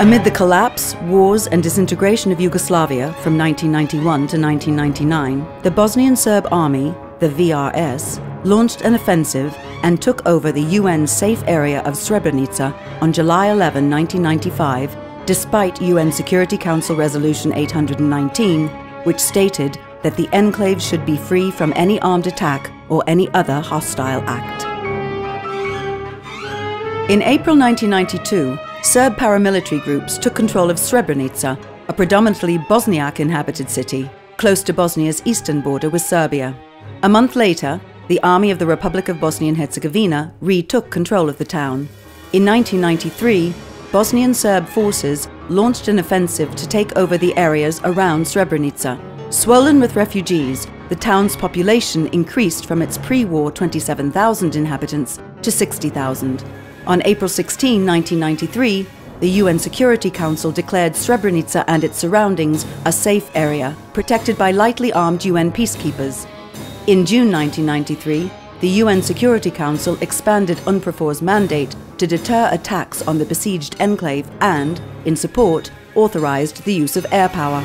Amid the collapse, wars and disintegration of Yugoslavia from 1991 to 1999, the Bosnian Serb Army, the VRS, launched an offensive and took over the UN safe area of Srebrenica on July 11, 1995, despite UN Security Council Resolution 819, which stated that the enclave should be free from any armed attack or any other hostile act. In April 1992, Serb paramilitary groups took control of Srebrenica, a predominantly Bosniak-inhabited city, close to Bosnia's eastern border with Serbia. A month later, the Army of the Republic of Bosnia and Herzegovina retook control of the town. In 1993, Bosnian Serb forces launched an offensive to take over the areas around Srebrenica. Swollen with refugees, the town's population increased from its pre-war 27,000 inhabitants to 60,000. On April 16, 1993, the UN Security Council declared Srebrenica and its surroundings a safe area, protected by lightly armed UN peacekeepers. In June 1993, the UN Security Council expanded UNPROFOR's mandate to deter attacks on the besieged enclave and, in support, authorized the use of air power.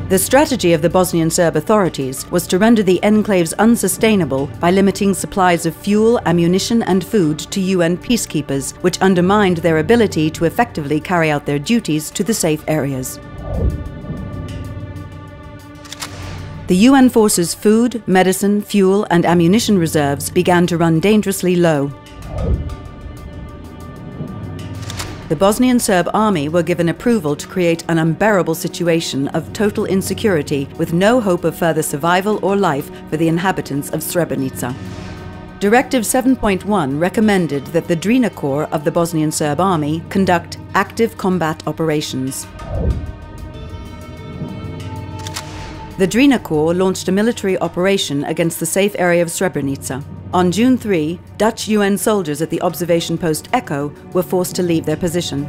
The strategy of the Bosnian Serb authorities was to render the enclaves unsustainable by limiting supplies of fuel, ammunition and food to UN peacekeepers, which undermined their ability to effectively carry out their duties to the safe areas. The UN forces' food, medicine, fuel and ammunition reserves began to run dangerously low. The Bosnian Serb army were given approval to create an unbearable situation of total insecurity with no hope of further survival or life for the inhabitants of Srebrenica. Directive 7.1 recommended that the Drina Corps of the Bosnian Serb army conduct active combat operations. The Drina Corps launched a military operation against the safe area of Srebrenica. On June 3, Dutch UN soldiers at the observation post Echo were forced to leave their position.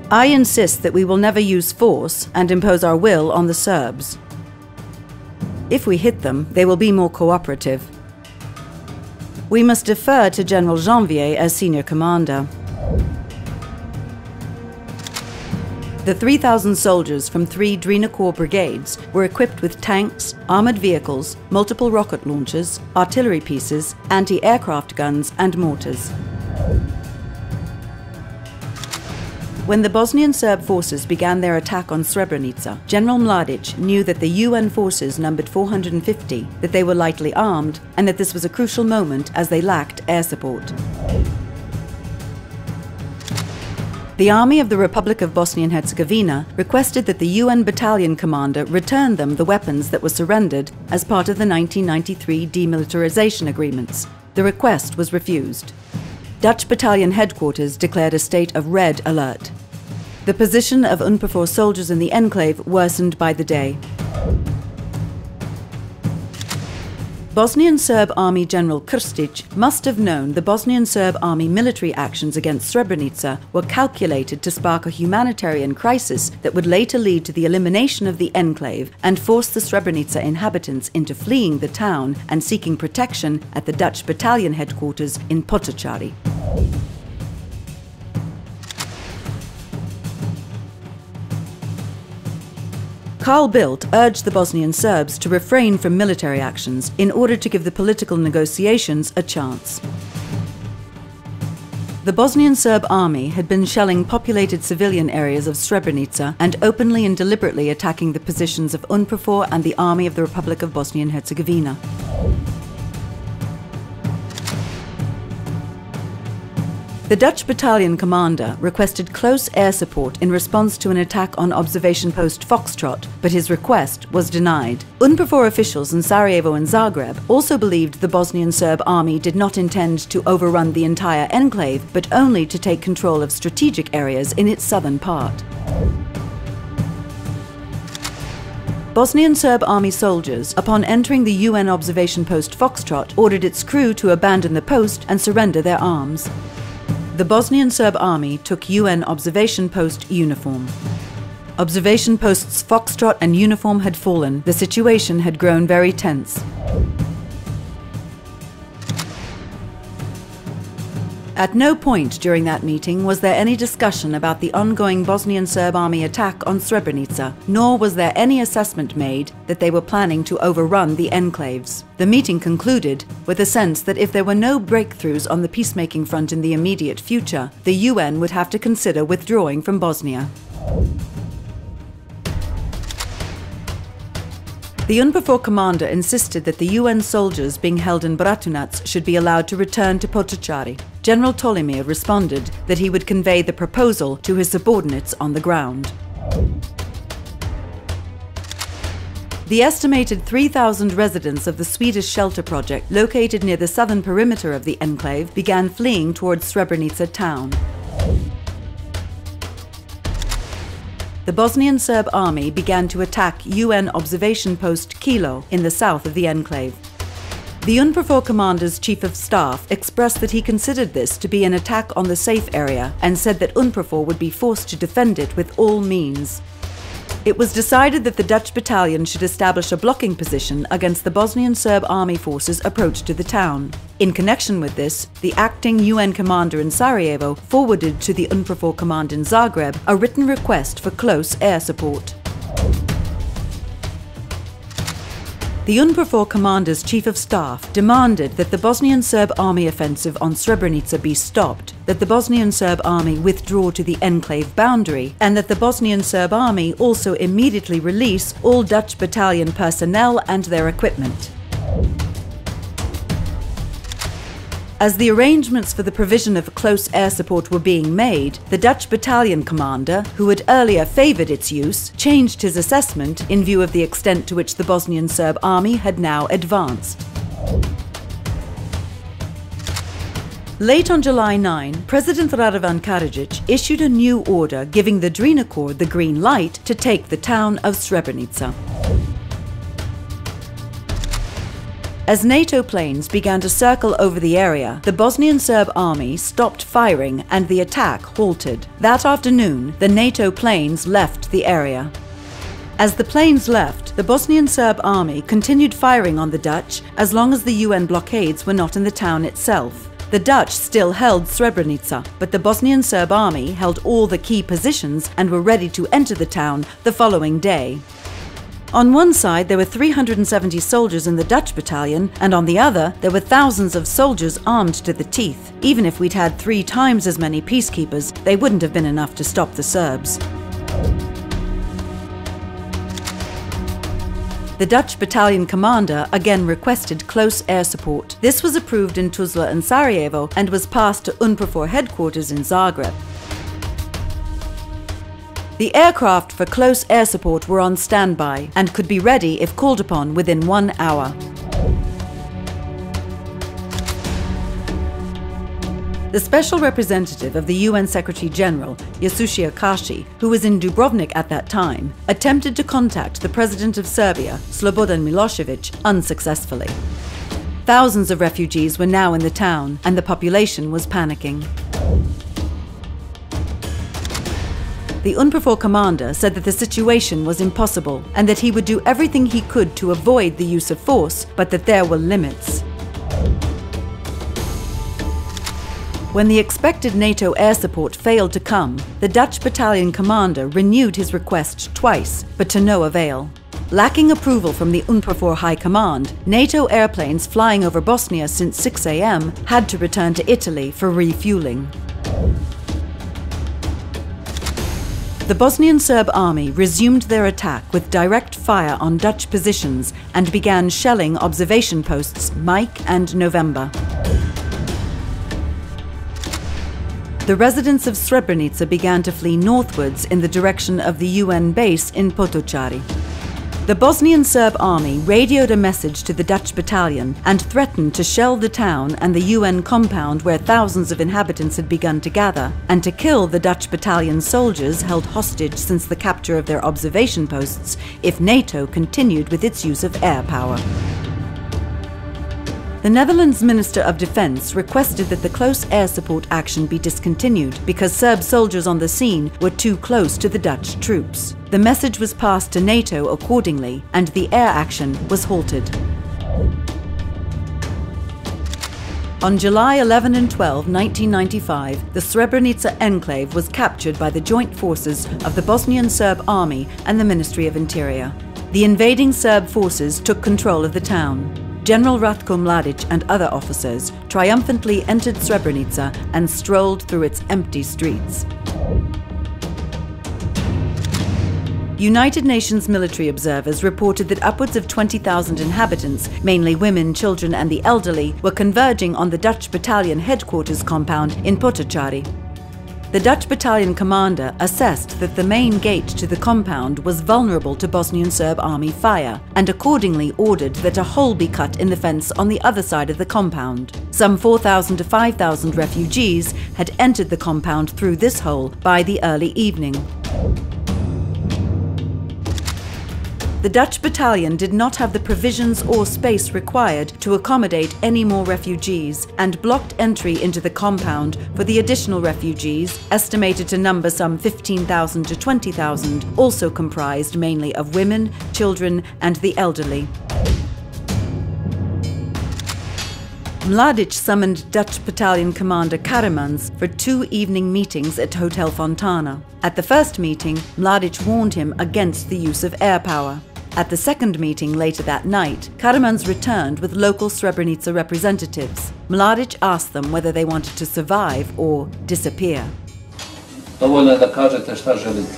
I insist that we will never use force and impose our will on the Serbs. If we hit them, they will be more cooperative. We must defer to General Janvier as senior commander. The 3,000 soldiers from 3 Drina Corps brigades were equipped with tanks, armoured vehicles, multiple rocket launchers, artillery pieces, anti-aircraft guns and mortars. When the Bosnian Serb forces began their attack on Srebrenica, General Mladic knew that the UN forces numbered 450, that they were lightly armed, and that this was a crucial moment as they lacked air support. The Army of the Republic of Bosnia and Herzegovina requested that the UN battalion commander return them the weapons that were surrendered as part of the 1993 demilitarization agreements. The request was refused. Dutch battalion headquarters declared a state of red alert. The position of UNPROFOR soldiers in the enclave worsened by the day. Bosnian Serb Army General Krstić must have known the Bosnian Serb Army military actions against Srebrenica were calculated to spark a humanitarian crisis that would later lead to the elimination of the enclave and force the Srebrenica inhabitants into fleeing the town and seeking protection at the Dutch battalion headquarters in Potocari. Carl Bildt urged the Bosnian Serbs to refrain from military actions in order to give the political negotiations a chance. The Bosnian Serb army had been shelling populated civilian areas of Srebrenica and openly and deliberately attacking the positions of UNPROFOR and the Army of the Republic of Bosnia and Herzegovina. The Dutch battalion commander requested close air support in response to an attack on observation post Foxtrot, but his request was denied. UNPROFOR officials in Sarajevo and Zagreb also believed the Bosnian Serb army did not intend to overrun the entire enclave, but only to take control of strategic areas in its southern part. Bosnian Serb army soldiers, upon entering the UN observation post Foxtrot, ordered its crew to abandon the post and surrender their arms. The Bosnian Serb army took UN observation post uniform. Observation posts Foxtrot and uniform had fallen. The situation had grown very tense. At no point during that meeting was there any discussion about the ongoing Bosnian Serb army attack on Srebrenica, nor was there any assessment made that they were planning to overrun the enclaves. The meeting concluded with a sense that if there were no breakthroughs on the peacemaking front in the immediate future, the UN would have to consider withdrawing from Bosnia. The UNPROFOR commander insisted that the UN soldiers being held in Bratunac should be allowed to return to Potocari. General Tolimir responded that he would convey the proposal to his subordinates on the ground. The estimated 3,000 residents of the Swedish shelter project, located near the southern perimeter of the enclave, began fleeing towards Srebrenica town. The Bosnian Serb army began to attack UN observation post Kilo in the south of the enclave. The UNPROFOR commander's chief of staff expressed that he considered this to be an attack on the safe area and said that UNPROFOR would be forced to defend it with all means. It was decided that the Dutch battalion should establish a blocking position against the Bosnian Serb army forces' approach to the town. In connection with this, the acting UN commander in Sarajevo forwarded to the UNPROFOR command in Zagreb a written request for close air support. The UNPROFOR commander's chief of staff demanded that the Bosnian Serb army offensive on Srebrenica be stopped, that the Bosnian Serb army withdraw to the enclave boundary, and that the Bosnian Serb army also immediately release all Dutch battalion personnel and their equipment. As the arrangements for the provision of close air support were being made, the Dutch battalion commander, who had earlier favoured its use, changed his assessment in view of the extent to which the Bosnian Serb army had now advanced. Late on July 9, President Radovan Karadzic issued a new order giving the Drina Corps the green light to take the town of Srebrenica. As NATO planes began to circle over the area, the Bosnian Serb army stopped firing and the attack halted. That afternoon, the NATO planes left the area. As the planes left, the Bosnian Serb army continued firing on the Dutch as long as the UN blockades were not in the town itself. The Dutch still held Srebrenica, but the Bosnian Serb army held all the key positions and were ready to enter the town the following day. On one side, there were 370 soldiers in the Dutch battalion, and on the other, there were thousands of soldiers armed to the teeth. Even if we'd had 3 times as many peacekeepers, they wouldn't have been enough to stop the Serbs. The Dutch battalion commander again requested close air support. This was approved in Tuzla and Sarajevo and was passed to UNPROFOR headquarters in Zagreb. The aircraft for close air support were on standby and could be ready if called upon within 1 hour. The special representative of the UN Secretary-General, Yasushi Akashi, who was in Dubrovnik at that time, attempted to contact the President of Serbia, Slobodan Milosevic, unsuccessfully. Thousands of refugees were now in the town, and the population was panicking. The UNPROFOR commander said that the situation was impossible and that he would do everything he could to avoid the use of force, but that there were limits. When the expected NATO air support failed to come, the Dutch battalion commander renewed his request twice, but to no avail. Lacking approval from the UNPROFOR High Command, NATO airplanes flying over Bosnia since 6 a.m. had to return to Italy for refueling. The Bosnian Serb army resumed their attack with direct fire on Dutch positions and began shelling observation posts Mike and November. The residents of Srebrenica began to flee northwards in the direction of the UN base in Potocari. The Bosnian Serb army radioed a message to the Dutch battalion and threatened to shell the town and the UN compound where thousands of inhabitants had begun to gather, and to kill the Dutch battalion soldiers held hostage since the capture of their observation posts if NATO continued with its use of air power. The Netherlands Minister of Defence requested that the close air support action be discontinued because Serb soldiers on the scene were too close to the Dutch troops. The message was passed to NATO accordingly, and the air action was halted. On July 11 and 12, 1995, the Srebrenica enclave was captured by the joint forces of the Bosnian Serb Army and the Ministry of Interior. The invading Serb forces took control of the town. General Ratko Mladic and other officers triumphantly entered Srebrenica and strolled through its empty streets. United Nations military observers reported that upwards of 20,000 inhabitants, mainly women, children and the elderly, were converging on the Dutch battalion headquarters compound in Potocari. The Dutch battalion commander assessed that the main gate to the compound was vulnerable to Bosnian Serb army fire, and accordingly ordered that a hole be cut in the fence on the other side of the compound. Some 4,000 to 5,000 refugees had entered the compound through this hole by the early evening. The Dutch battalion did not have the provisions or space required to accommodate any more refugees and blocked entry into the compound for the additional refugees, estimated to number some 15,000 to 20,000, also comprised mainly of women, children and the elderly. Mladic summoned Dutch battalion commander Karamanz for 2 evening meetings at Hotel Fontana. At the first meeting, Mladic warned him against the use of air power. At the second meeting later that night, Karamanz returned with local Srebrenica representatives. Mladic asked them whether they wanted to survive or disappear. Dovoljno je da kažete šta želite.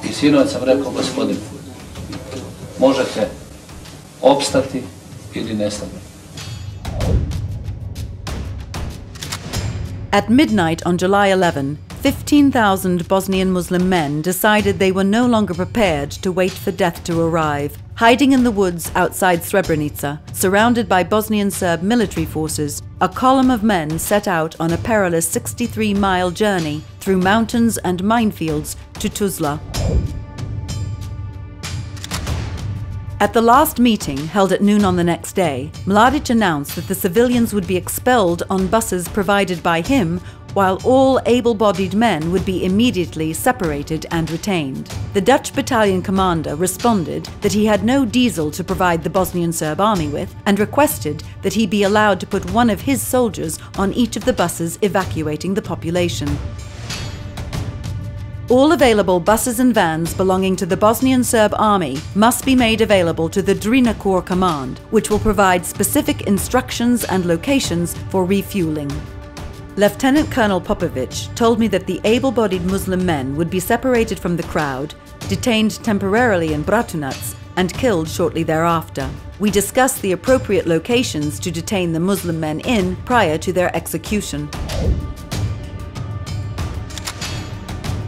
I sinoć sam rekao, gospodin, možete opstati ili nestati. At midnight on July 11, 15,000 Bosnian Muslim men decided they were no longer prepared to wait for death to arrive. Hiding in the woods outside Srebrenica, surrounded by Bosnian Serb military forces, a column of men set out on a perilous 63-mile journey through mountains and minefields to Tuzla. At the last meeting, held at noon on the next day, Mladic announced that the civilians would be expelled on buses provided by him, while all able-bodied men would be immediately separated and retained. The Dutch battalion commander responded that he had no diesel to provide the Bosnian Serb army with, and requested that he be allowed to put one of his soldiers on each of the buses evacuating the population. All available buses and vans belonging to the Bosnian Serb army must be made available to the Drina Corps Command, which will provide specific instructions and locations for refueling. Lieutenant Colonel Popovic told me that the able-bodied Muslim men would be separated from the crowd, detained temporarily in Bratunac, and killed shortly thereafter. We discussed the appropriate locations to detain the Muslim men in prior to their execution.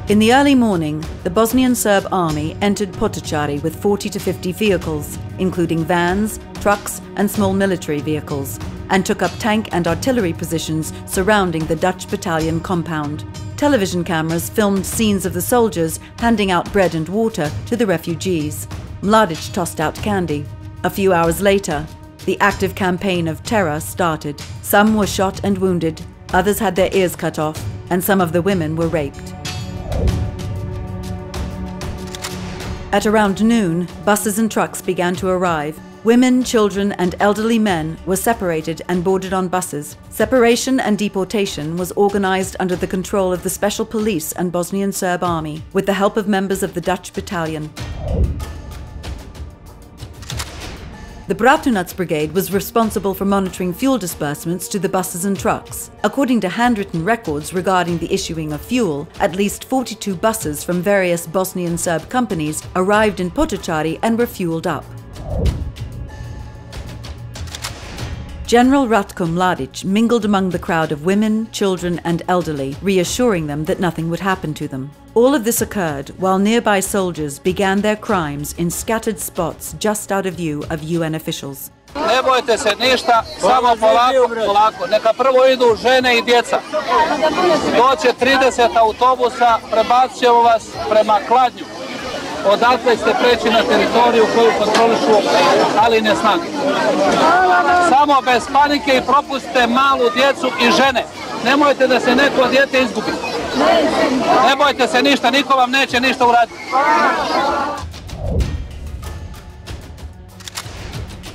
In the early morning, the Bosnian Serb army entered Potocari with 40 to 50 vehicles, including vans, trucks and small military vehicles, and took up tank and artillery positions surrounding the Dutch battalion compound. Television cameras filmed scenes of the soldiers handing out bread and water to the refugees. Mladic tossed out candy. A few hours later, the active campaign of terror started. Some were shot and wounded, others had their ears cut off, and some of the women were raped. At around noon, buses and trucks began to arrive. Women, children and elderly men were separated and boarded on buses. Separation and deportation was organized under the control of the Special Police and Bosnian Serb Army, with the help of members of the Dutch battalion. The Bratunac brigade was responsible for monitoring fuel disbursements to the buses and trucks. According to handwritten records regarding the issuing of fuel, at least 42 buses from various Bosnian Serb companies arrived in Potocari and were fueled up. General Ratko Mladic mingled among the crowd of women, children and elderly, reassuring them that nothing would happen to them. All of this occurred while nearby soldiers began their crimes in scattered spots just out of view of UN officials. Ne bojte se ništa, samo polako. Neka prvo idu žene I djeca. Doće 30 autobusa, prebacit ćemo vas prema Kladnju. Odatle ćete preći na teritoriju koju kontrolišu aline snage. Samo bez panike I propustite malu djecu I žene. Nemojte da se neko dijete izgubi. Ne bojte se ništa, niko vam neće ništa uraditi.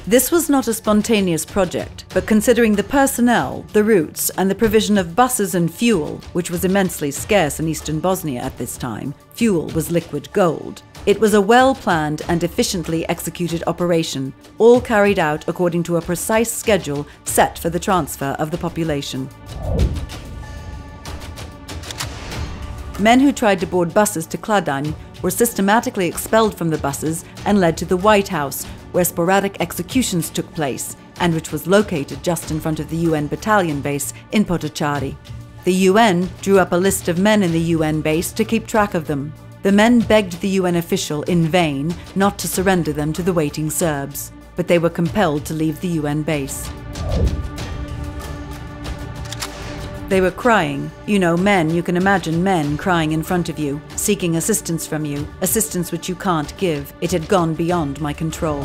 This was not a spontaneous project, but considering the personnel, the routes, and the provision of buses and fuel, which was immensely scarce in eastern Bosnia at this time, fuel was liquid gold. It was a well-planned and efficiently executed operation, all carried out according to a precise schedule set for the transfer of the population. Men who tried to board buses to Kladanj were systematically expelled from the buses and led to the White House, where sporadic executions took place, and which was located just in front of the UN battalion base in Potocari. The UN drew up a list of men in the UN base to keep track of them. The men begged the UN official in vain not to surrender them to the waiting Serbs, but they were compelled to leave the UN base. They were crying. You know, men, you can imagine men crying in front of you, seeking assistance from you, assistance which you can't give. It had gone beyond my control.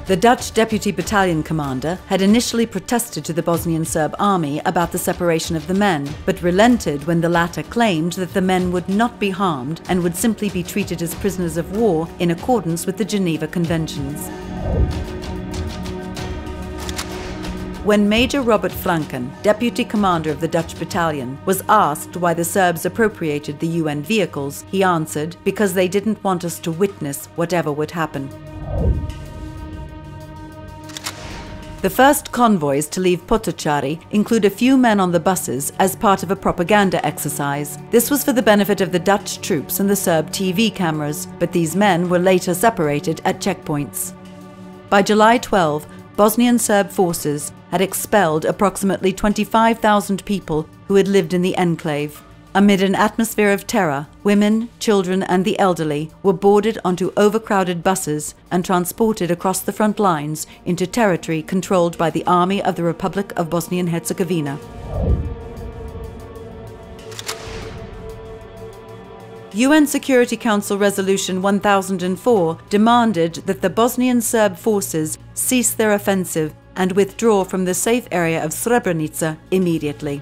The Dutch deputy battalion commander had initially protested to the Bosnian Serb army about the separation of the men, but relented when the latter claimed that the men would not be harmed and would simply be treated as prisoners of war in accordance with the Geneva Conventions. When Major Robert Flanken, deputy commander of the Dutch battalion, was asked why the Serbs appropriated the UN vehicles, he answered, because they didn't want us to witness whatever would happen. The first convoys to leave Potocari include a few men on the buses as part of a propaganda exercise. This was for the benefit of the Dutch troops and the Serb TV cameras, but these men were later separated at checkpoints. By July 12, Bosnian Serb forces had expelled approximately 25,000 people who had lived in the enclave. Amid an atmosphere of terror, women, children and the elderly were boarded onto overcrowded buses and transported across the front lines into territory controlled by the Army of the Republic of Bosnia and Herzegovina. UN Security Council Resolution 1004 demanded that the Bosnian Serb forces cease their offensive and withdraw from the safe area of Srebrenica immediately.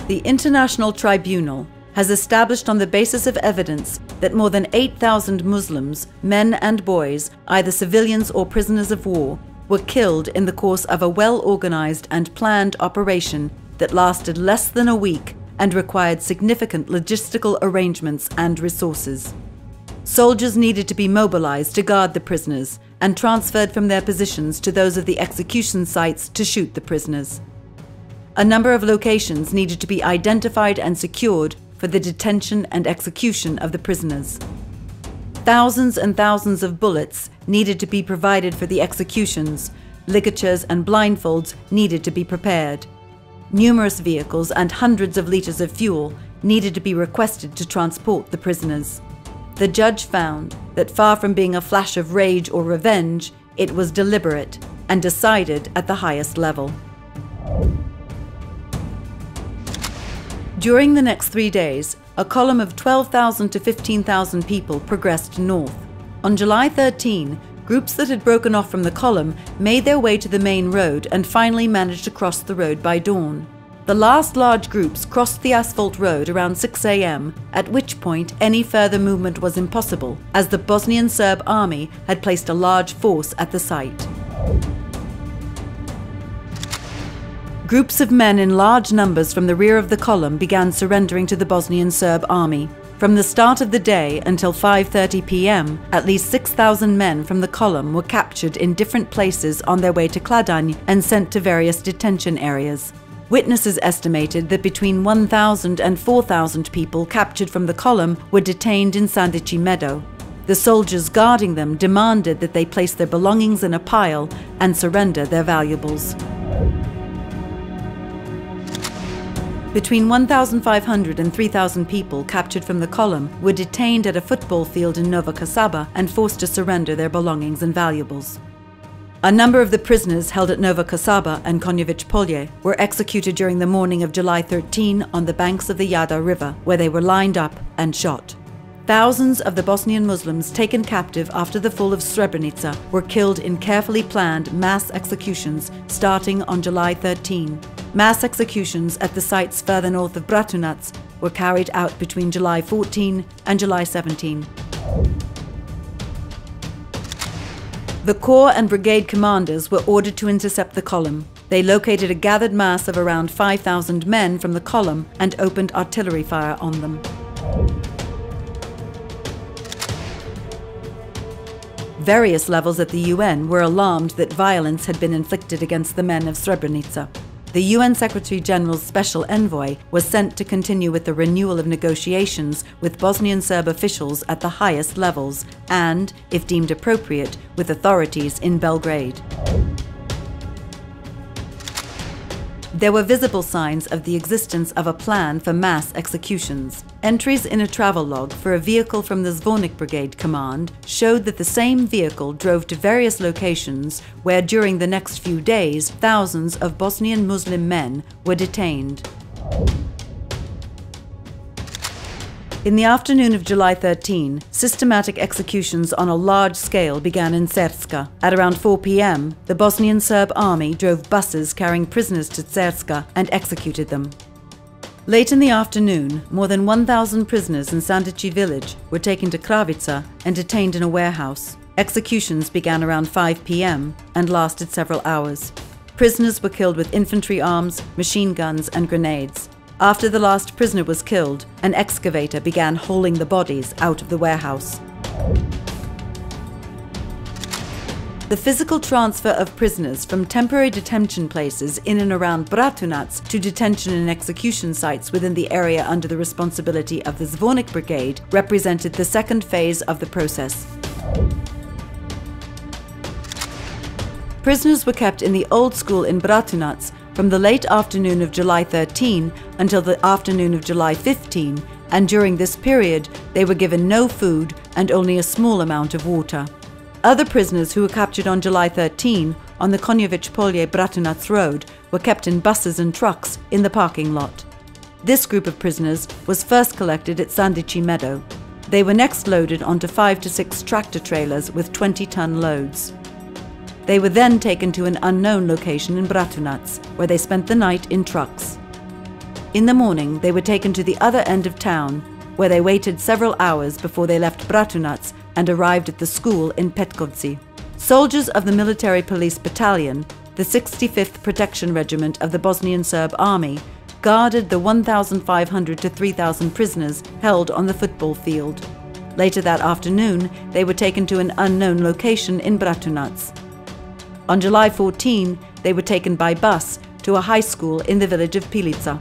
The International Tribunal has established on the basis of evidence that more than 8,000 Muslims, men and boys, either civilians or prisoners of war, were killed in the course of a well-organized and planned operation that lasted less than a week and required significant logistical arrangements and resources. Soldiers needed to be mobilized to guard the prisoners and transferred from their positions to those of the execution sites to shoot the prisoners. A number of locations needed to be identified and secured for the detention and execution of the prisoners. Thousands and thousands of bullets needed to be provided for the executions. Ligatures and blindfolds needed to be prepared. Numerous vehicles and hundreds of liters of fuel needed to be requested to transport the prisoners. The judge found that far from being a flash of rage or revenge, it was deliberate and decided at the highest level. During the next 3 days, a column of 12,000 to 15,000 people progressed north. On July 13, groups that had broken off from the column made their way to the main road and finally managed to cross the road by dawn. The last large groups crossed the asphalt road around 6 a.m., at which point any further movement was impossible, as the Bosnian Serb army had placed a large force at the site. Groups of men in large numbers from the rear of the column began surrendering to the Bosnian Serb army. From the start of the day until 5:30 p.m., at least 6,000 men from the column were captured in different places on their way to Kladaň and sent to various detention areas. Witnesses estimated that between 1,000 and 4,000 people captured from the column were detained in Sandici Meadow. The soldiers guarding them demanded that they place their belongings in a pile and surrender their valuables. Between 1,500 and 3,000 people captured from the column were detained at a football field in Nova Kasaba and forced to surrender their belongings and valuables. A number of the prisoners held at Nova Kasaba and Konjović Polje were executed during the morning of July 13 on the banks of the Jadar River, where they were lined up and shot. Thousands of the Bosnian Muslims taken captive after the fall of Srebrenica were killed in carefully planned mass executions starting on July 13. Mass executions at the sites further north of Bratunac were carried out between July 14 and July 17. The corps and brigade commanders were ordered to intercept the column. They located a gathered mass of around 5,000 men from the column and opened artillery fire on them. Various levels at the UN were alarmed that violence had been inflicted against the men of Srebrenica. The UN Secretary-General's special envoy was sent to continue with the renewal of negotiations with Bosnian Serb officials at the highest levels and, if deemed appropriate, with authorities in Belgrade. There were visible signs of the existence of a plan for mass executions. Entries in a travel log for a vehicle from the Zvornik Brigade Command showed that the same vehicle drove to various locations where during the next few days thousands of Bosnian Muslim men were detained. In the afternoon of July 13, systematic executions on a large scale began in Cerska. At around 4 p.m., the Bosnian Serb army drove buses carrying prisoners to Cerska and executed them. Late in the afternoon, more than 1,000 prisoners in Sandici village were taken to Kravica and detained in a warehouse. Executions began around 5 p.m. and lasted several hours. Prisoners were killed with infantry arms, machine guns, and grenades. After the last prisoner was killed, an excavator began hauling the bodies out of the warehouse. The physical transfer of prisoners from temporary detention places in and around Bratunac to detention and execution sites within the area under the responsibility of the Zvornik Brigade represented the second phase of the process. Prisoners were kept in the old school in Bratunac from the late afternoon of July 13 until the afternoon of July 15, and during this period they were given no food and only a small amount of water. Other prisoners who were captured on July 13 on the Konjović Polje Bratunac road were kept in buses and trucks in the parking lot. This group of prisoners was first collected at Sandici Meadow. They were next loaded onto 5 to 6 tractor trailers with 20-ton loads. They were then taken to an unknown location in Bratunac, where they spent the night in trucks. In the morning, they were taken to the other end of town, where they waited several hours before they left Bratunac and arrived at the school in Petkovci. Soldiers of the Military Police Battalion, the 65th Protection Regiment of the Bosnian Serb Army, guarded the 1,500 to 3,000 prisoners held on the football field. Later that afternoon, they were taken to an unknown location in Bratunac. On July 14, they were taken by bus to a high school in the village of Pilica.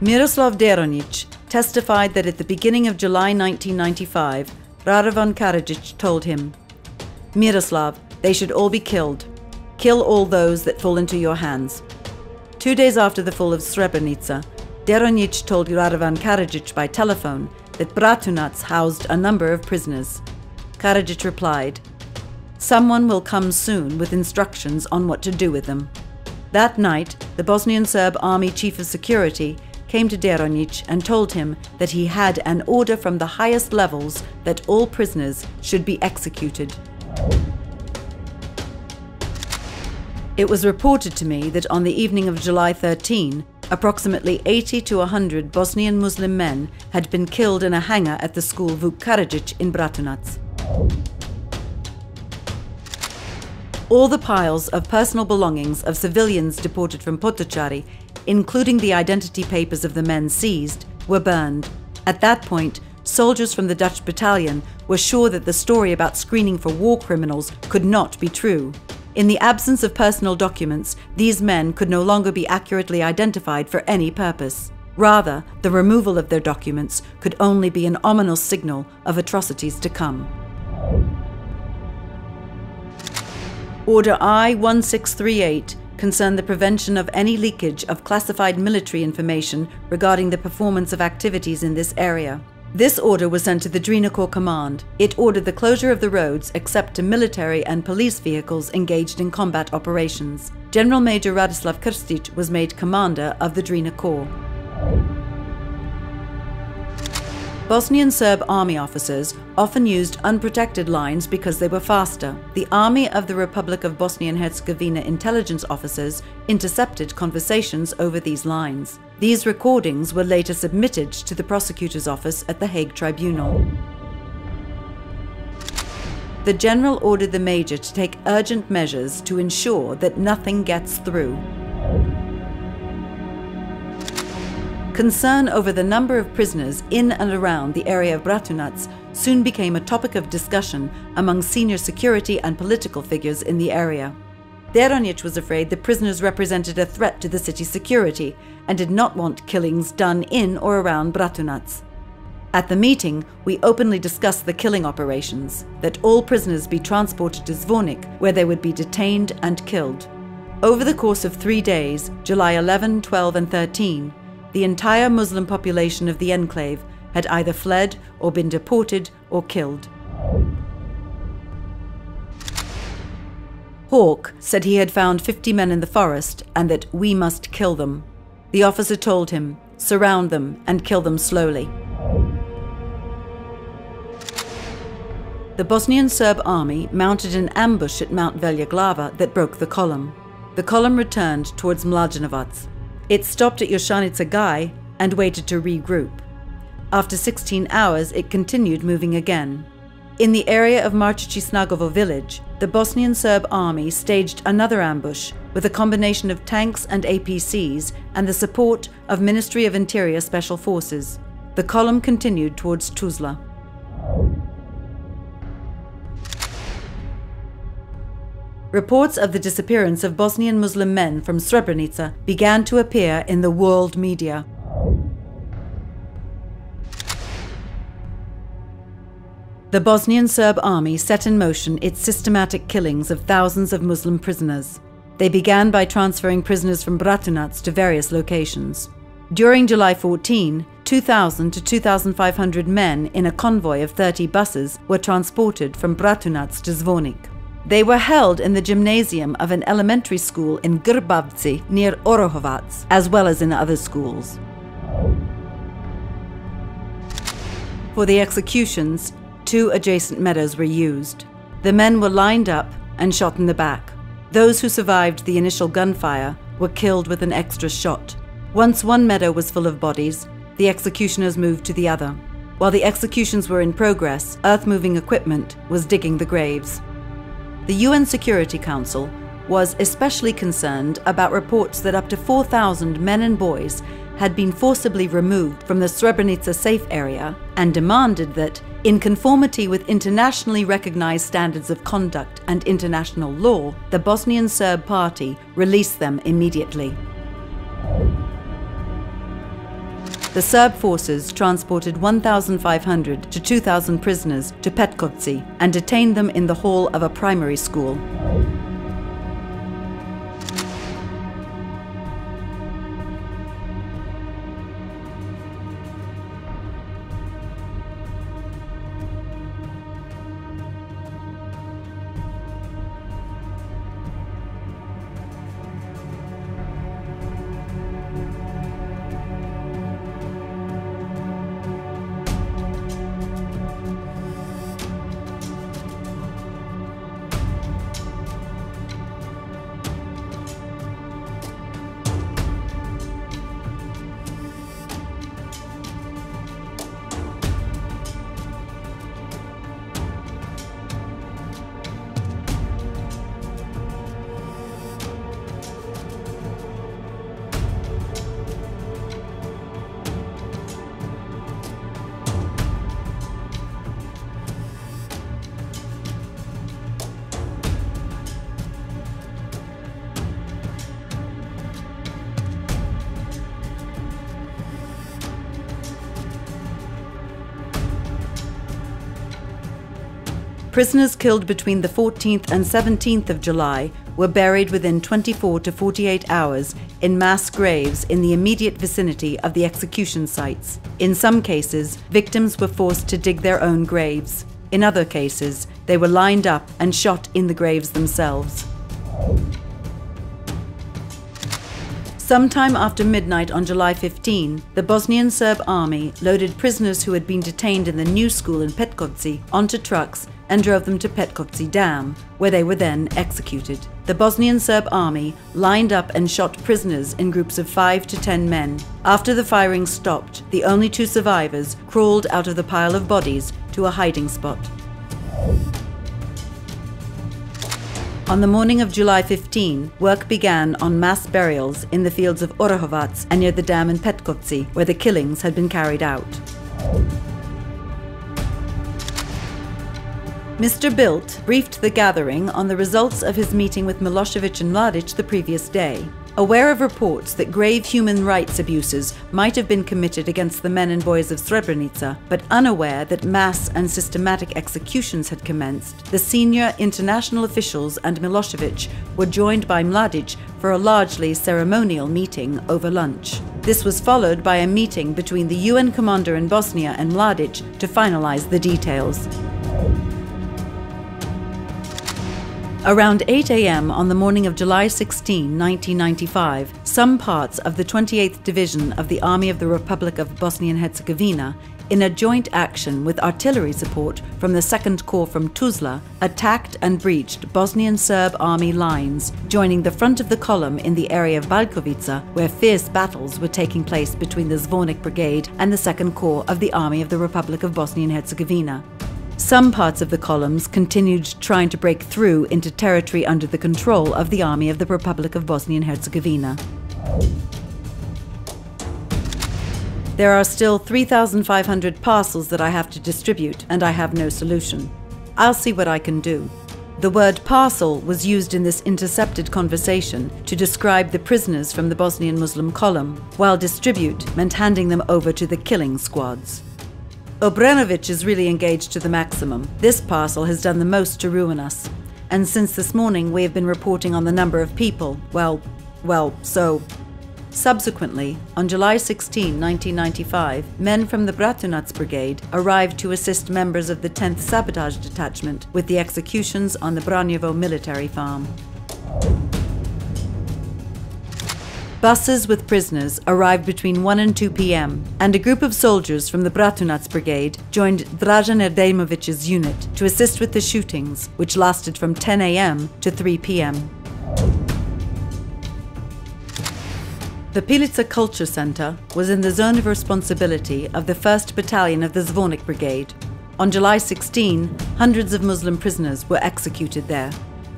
Miroslav Deronic testified that at the beginning of July 1995, Radovan Karadzic told him, "Miroslav, they should all be killed. Kill all those that fall into your hands." 2 days after the fall of Srebrenica, Deronic told Radovan Karadzic by telephone that Bratunac housed a number of prisoners. Karadzic replied, "Someone will come soon with instructions on what to do with them." That night, the Bosnian Serb Army Chief of Security came to Deronic and told him that he had an order from the highest levels that all prisoners should be executed. It was reported to me that on the evening of July 13, approximately 80 to 100 Bosnian Muslim men had been killed in a hangar at the school Vuk Karadzic in Bratunac. All the piles of personal belongings of civilians deported from Potocari including the identity papers of the men seized, were burned. At that point, soldiers from the Dutch battalion were sure that the story about screening for war criminals could not be true. In the absence of personal documents, these men could no longer be accurately identified for any purpose. Rather, the removal of their documents could only be an ominous signal of atrocities to come. Order I-1638 concerned the prevention of any leakage of classified military information regarding the performance of activities in this area. This order was sent to the Drina Corps Command. It ordered the closure of the roads except to military and police vehicles engaged in combat operations. General Major Radislav Krstic was made commander of the Drina Corps. Bosnian Serb army officers often used unprotected lines because they were faster. The Army of the Republic of Bosnia and Herzegovina intelligence officers intercepted conversations over these lines. These recordings were later submitted to the prosecutor's office at the Hague Tribunal. The general ordered the major to take urgent measures to ensure that nothing gets through. Concern over the number of prisoners in and around the area of Bratunac soon became a topic of discussion among senior security and political figures in the area. Deronic was afraid the prisoners represented a threat to the city's security and did not want killings done in or around Bratunac. At the meeting, we openly discussed the killing operations, that all prisoners be transported to Zvornik, where they would be detained and killed. Over the course of 3 days, July 11, 12 and 13, the entire Muslim population of the enclave had either fled or been deported or killed. Hawke said he had found 50 men in the forest and that we must kill them. The officer told him, surround them and kill them slowly. The Bosnian Serb army mounted an ambush at Mount Velja Glava that broke the column. The column returned towards Mlađenovac. It stopped at Jošanica Gaj and waited to regroup. After 16 hours, it continued moving again. In the area of Marčići Snagovo village, the Bosnian Serb army staged another ambush with a combination of tanks and APCs and the support of Ministry of Interior Special Forces. The column continued towards Tuzla. Reports of the disappearance of Bosnian Muslim men from Srebrenica began to appear in the world media. The Bosnian Serb army set in motion its systematic killings of thousands of Muslim prisoners. They began by transferring prisoners from Bratunac to various locations. During July 14, 2,000 to 2,500 men in a convoy of 30 buses were transported from Bratunac to Zvornik. They were held in the gymnasium of an elementary school in Grbavci near Orohovac, as well as in other schools. For the executions, 2 adjacent meadows were used. The men were lined up and shot in the back. Those who survived the initial gunfire were killed with an extra shot. Once one meadow was full of bodies, the executioners moved to the other. While the executions were in progress, earth-moving equipment was digging the graves. The UN Security Council was especially concerned about reports that up to 4,000 men and boys had been forcibly removed from the Srebrenica safe area and demanded that, in conformity with internationally recognized standards of conduct and international law, the Bosnian Serb Party release them immediately. The Serb forces transported 1,500 to 2,000 prisoners to Petkovci and detained them in the hall of a primary school. Prisoners killed between the 14th and 17th of July were buried within 24 to 48 hours in mass graves in the immediate vicinity of the execution sites. In some cases, victims were forced to dig their own graves. In other cases, they were lined up and shot in the graves themselves. Sometime after midnight on July 15, the Bosnian Serb army loaded prisoners who had been detained in the new school in Petkovci onto trucks and drove them to Petkovci Dam, where they were then executed. The Bosnian Serb army lined up and shot prisoners in groups of 5 to 10 men. After the firing stopped, the only 2 survivors crawled out of the pile of bodies to a hiding spot. On the morning of July 15, work began on mass burials in the fields of Orahovac and near the dam in Petkovci, where the killings had been carried out. Mr. Bildt briefed the gathering on the results of his meeting with Milosevic and Mladic the previous day. Aware of reports that grave human rights abuses might have been committed against the men and boys of Srebrenica, but unaware that mass and systematic executions had commenced, the senior international officials and Milosevic were joined by Mladic for a largely ceremonial meeting over lunch. This was followed by a meeting between the UN commander in Bosnia and Mladic to finalize the details. Around 8 a.m. on the morning of July 16, 1995, some parts of the 28th Division of the Army of the Republic of Bosnia and Herzegovina, in a joint action with artillery support from the 2nd Corps from Tuzla, attacked and breached Bosnian Serb army lines, joining the front of the column in the area of Baljkovica, where fierce battles were taking place between the Zvornik Brigade and the 2nd Corps of the Army of the Republic of Bosnia and Herzegovina. Some parts of the columns continued trying to break through into territory under the control of the Army of the Republic of Bosnia and Herzegovina. There are still 3,500 parcels that I have to distribute, and I have no solution. I'll see what I can do. The word parcel was used in this intercepted conversation to describe the prisoners from the Bosnian Muslim column, while distribute meant handing them over to the killing squads. Obrenovic is really engaged to the maximum. This parcel has done the most to ruin us. And since this morning we have been reporting on the number of people, so. Subsequently, on July 16, 1995, men from the Bratunac Brigade arrived to assist members of the 10th Sabotage Detachment with the executions on the Branjevo military farm. Buses with prisoners arrived between 1 and 2 p.m., and a group of soldiers from the Bratunac Brigade joined Dražan Erdemovic's unit to assist with the shootings, which lasted from 10 a.m. to 3 p.m. The Pilica Culture Center was in the zone of responsibility of the 1st Battalion of the Zvornik Brigade. On July 16, hundreds of Muslim prisoners were executed there.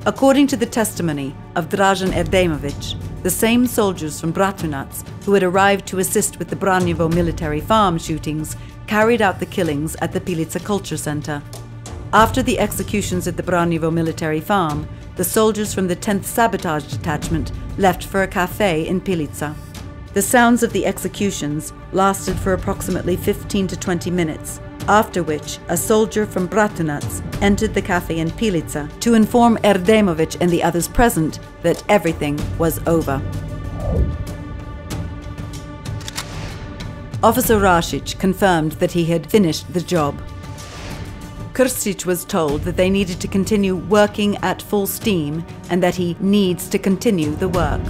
According to the testimony of Dražan Erdemovic, the same soldiers from Bratunac who had arrived to assist with the Branjevo military farm shootings carried out the killings at the Pilica Culture Center. After the executions at the Branjevo military farm, the soldiers from the 10th Sabotage Detachment left for a cafe in Pilica. The sounds of the executions lasted for approximately 15 to 20 minutes, after which a soldier from Bratunac entered the cafe in Pilica to inform Erdemovic and the others present that everything was over. Officer Rasic confirmed that he had finished the job. Krstić was told that they needed to continue working at full steam and that he needs to continue the work.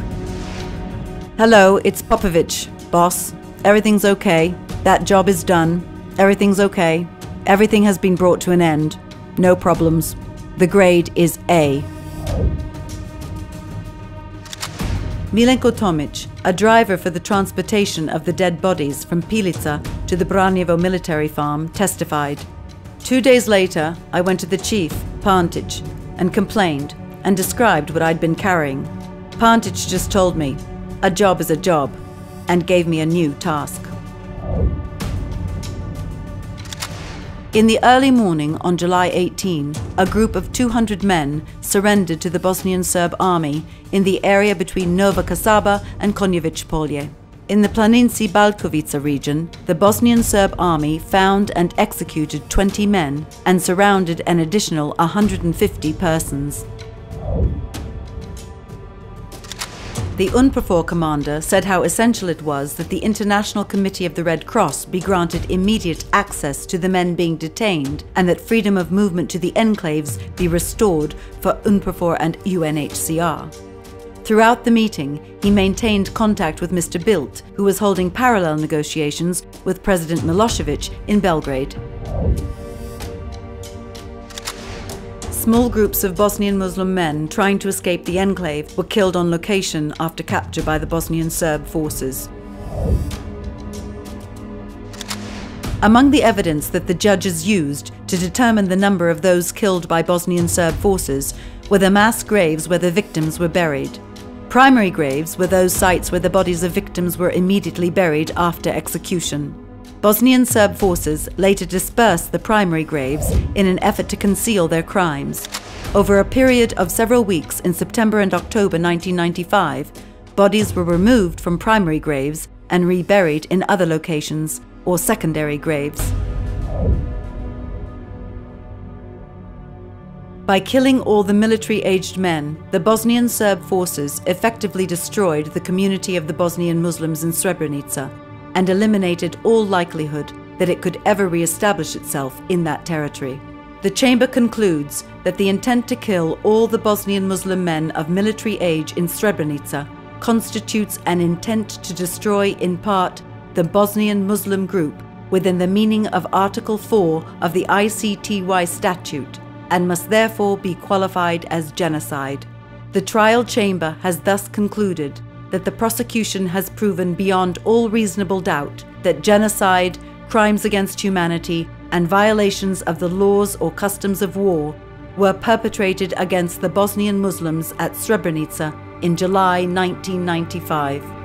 Hello, it's Popovic, boss. Everything's okay. That job is done. Everything's okay. Everything has been brought to an end. No problems. The grade is A. Milenko Tomic, a driver for the transportation of the dead bodies from Pilica to the Branjevo military farm, testified. 2 days later, I went to the chief, Pantic, and complained and described what I'd been carrying. Pantic just told me, a job is a job, and gave me a new task. In the early morning on July 18, a group of 200 men surrendered to the Bosnian Serb army in the area between Nova Kasaba and Konjević Polje. In the Planinci Balkovica region, the Bosnian Serb army found and executed 20 men and surrounded an additional 150 persons. The UNPROFOR commander said how essential it was that the International Committee of the Red Cross be granted immediate access to the men being detained and that freedom of movement to the enclaves be restored for UNPROFOR and UNHCR. Throughout the meeting, he maintained contact with Mr. Bildt, who was holding parallel negotiations with President Milosevic in Belgrade. Small groups of Bosnian Muslim men trying to escape the enclave were killed on location after capture by the Bosnian Serb forces. Among the evidence that the judges used to determine the number of those killed by Bosnian Serb forces were the mass graves where the victims were buried. Primary graves were those sites where the bodies of victims were immediately buried after execution. Bosnian Serb forces later dispersed the primary graves in an effort to conceal their crimes. Over a period of several weeks in September and October 1995, bodies were removed from primary graves and reburied in other locations or secondary graves. By killing all the military-aged men, the Bosnian Serb forces effectively destroyed the community of the Bosnian Muslims in Srebrenica and eliminated all likelihood that it could ever re-establish itself in that territory. The chamber concludes that the intent to kill all the Bosnian Muslim men of military age in Srebrenica constitutes an intent to destroy in part the Bosnian Muslim group within the meaning of Article 4 of the ICTY statute and must therefore be qualified as genocide. The trial chamber has thus concluded that the prosecution has proven beyond all reasonable doubt that genocide, crimes against humanity, and violations of the laws or customs of war were perpetrated against the Bosnian Muslims at Srebrenica in July 1995.